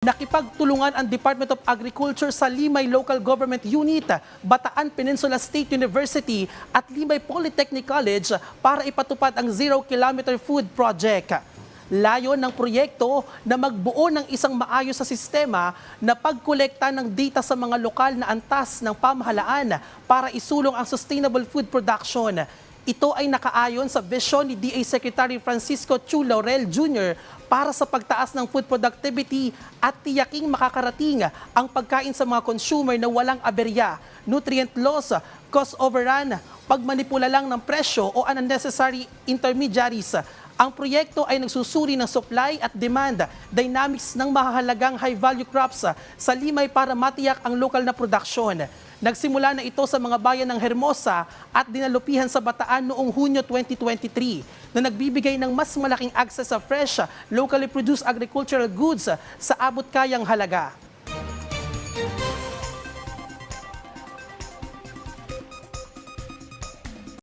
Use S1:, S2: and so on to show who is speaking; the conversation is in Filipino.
S1: Nakipagtulungan ang Department of Agriculture sa Limay Local Government Unit, Bataan Peninsula State University at Limay Polytechnic College para ipatupad ang Zero Kilometer Food Project. Layon ng proyekto na magbuo ng isang maayos sa sistema na pagkolekta ng data sa mga lokal na antas ng pamahalaan para isulong ang sustainable food production. Ito ay nakaayon sa vision ni DA Secretary Francisco Chu Laurel Jr. para sa pagtaas ng food productivity at tiyaking makakarating ang pagkain sa mga consumer na walang aberya, nutrient loss, cost overrun, pagmanipula lang ng presyo o unnecessary intermediaries. Ang proyekto ay nagsusuri ng supply at demand dynamics ng mahahalagang high-value crops sa Limay para matiyak ang lokal na produksyon. Nagsimula na ito sa mga bayan ng Hermosa at dinalupihan sa Bataan noong Hunyo 2023 na nagbibigay ng mas malaking access sa fresh, locally produced agricultural goods sa abot-kayang halaga.